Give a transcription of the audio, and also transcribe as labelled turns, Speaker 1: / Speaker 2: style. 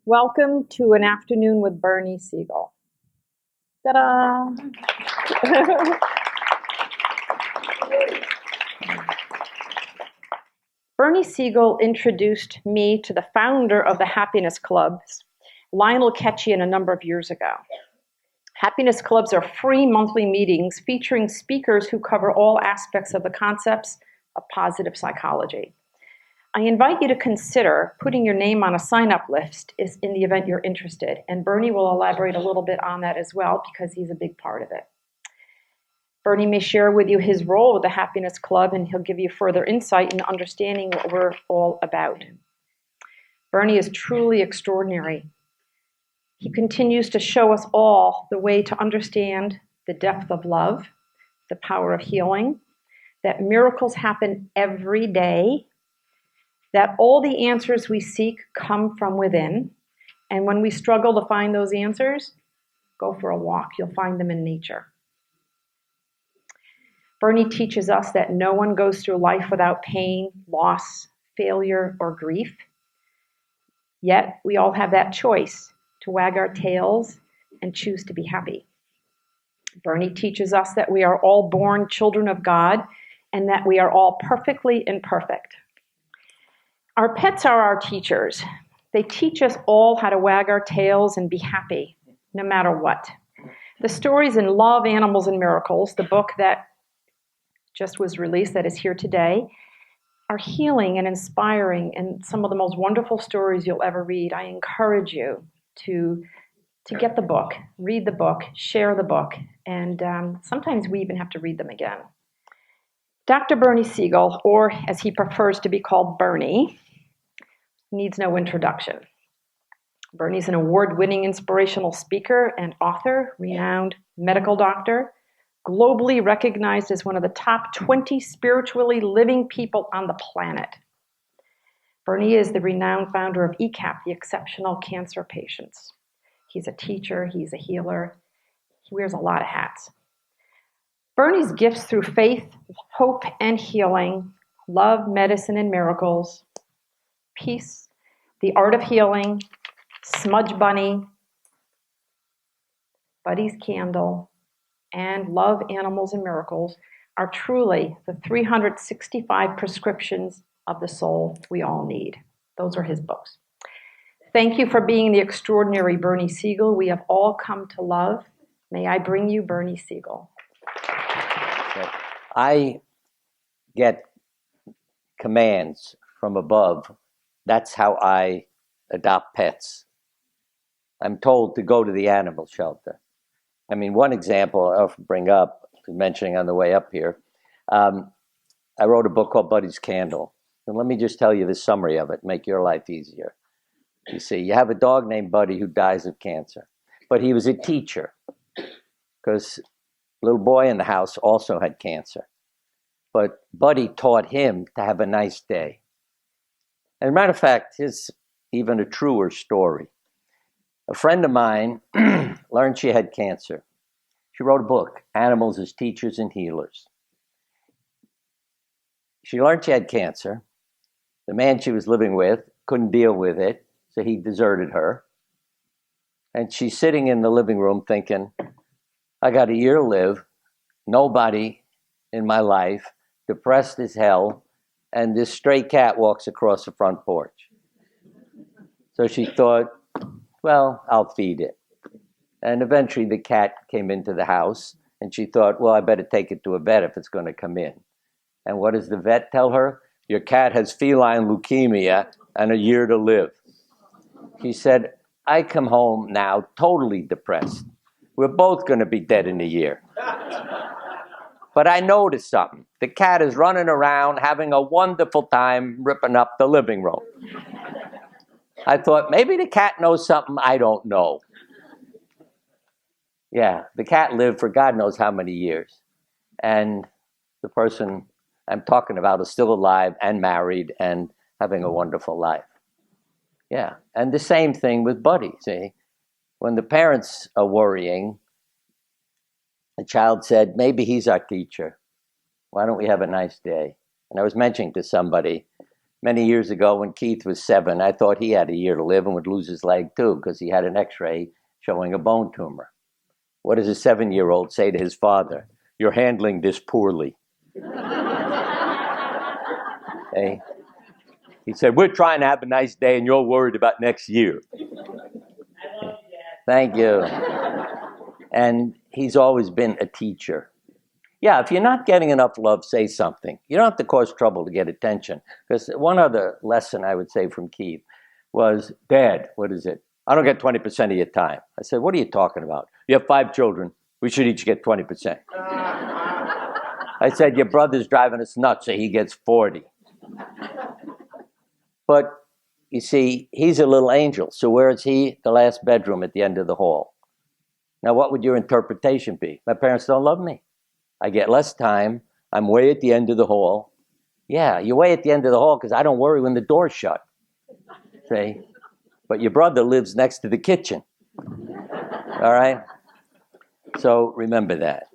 Speaker 1: Welcome to an afternoon with Bernie Siegel. Ta-da! Bernie Siegel introduced me to the founder of the Happiness Clubs, Lionel Ketchian, a number of years ago. Happiness Clubs are free monthly meetings featuring speakers who cover all aspects of the concepts of positive psychology. I invite you to consider putting your name on a sign-up list in the event you're interested, and Bernie will elaborate a little bit on that as well because he's a big part of it. Bernie may share with you his role with the Happiness Club, and he'll give you further insight into understanding what we're all about. Bernie is truly extraordinary. He continues to show us all the way to understand the depth of love, the power of healing, that miracles happen every day, that all the answers we seek come from within, and when we struggle to find those answers, go for a walk. You'll find them in nature. Bernie teaches us that no one goes through life without pain, loss, failure, or grief. Yet we all have that choice to wag our tails and choose to be happy. Bernie teaches us that we are all born children of God and that we are all perfectly imperfect. Our pets are our teachers. They teach us all how to wag our tails and be happy, no matter what. The stories in Love, Animals, and Miracles, the book that just was released, that is here today, are healing and inspiring and some of the most wonderful stories you'll ever read. I encourage you to get the book, read the book, share the book, and sometimes we even have to read them again. Dr. Bernie Siegel, or as he prefers to be called, Bernie, needs no introduction. Bernie's an award-winning inspirational speaker and author, renowned medical doctor, globally recognized as one of the top 20 spiritually living people on the planet. Bernie is the renowned founder of ECAP, the Exceptional Cancer Patients. He's a teacher, he's a healer, he wears a lot of hats. Bernie's gifts through faith, hope, and healing, love, medicine, and miracles, peace, the art of healing, Smudge Bunny, Buddy's Candle, and Love, Animals, and Miracles are truly the 365 prescriptions of the soul we all need. Those are his books. Thank you for being the extraordinary Bernie Siegel we have all come to love. May I bring you Bernie Siegel.
Speaker 2: I get commands from above. That's how I adopt pets. I'm told to go to the animal shelter. I mean, one example I often bring up, mentioning on the way up here, I wrote a book called Buddy's Candle. And let me just tell you the summary of it, make your life easier. You see, you have a dog named Buddy who dies of cancer. But he was a teacher because a little boy in the house also had cancer. But Buddy taught him to have a nice day. As a matter of fact, here's even a truer story. A friend of mine learned she had cancer. She wrote a book, Animals as Teachers and Healers. She learned she had cancer. The man she was living with couldn't deal with it, so he deserted her. And she's sitting in the living room thinking, I got a year to live, nobody in my life, depressed as hell, and this stray cat walks across the front porch. So she thought, well, I'll feed it. And eventually the cat came into the house, and she thought, well, I better take it to a vet if it's going to come in. And what does the vet tell her? Your cat has feline leukemia and a year to live. She said, I come home now totally depressed. We're both going to be dead in a year. But I noticed something. The cat is running around having a wonderful time ripping up the living room. I thought, maybe the cat knows something I don't know. Yeah, the cat lived for God knows how many years. And the person I'm talking about is still alive and married and having a wonderful life. Yeah, and the same thing with Buddy, see? When the parents are worrying, the child said, maybe he's our teacher. Why don't we have a nice day? And I was mentioning to somebody many years ago when Keith was 7, I thought he had a year to live and would lose his leg too because he had an x-ray showing a bone tumor. What does a 7-year-old say to his father? You're handling this poorly. Okay? He said, we're trying to have a nice day and you're worried about next year.
Speaker 3: I love you, Dad.
Speaker 2: Thank you. And he's always been a teacher. Yeah, if you're not getting enough love, say something. You don't have to cause trouble to get attention. Because one other lesson I would say from Keith was, Dad, what is it? I don't get 20% of your time. I said, what are you talking about? You have 5 children. We should each get 20%. I said, your brother's driving us nuts, so he gets 40. But you see, he's a little angel. So where is he? The last bedroom at the end of the hall. Now, what would your interpretation be? My parents don't love me. I get less time. I'm way at the end of the hall. Yeah, you're way at the end of the hall because I don't worry when the door's shut. See? But your brother lives next to the kitchen. All right? So remember that.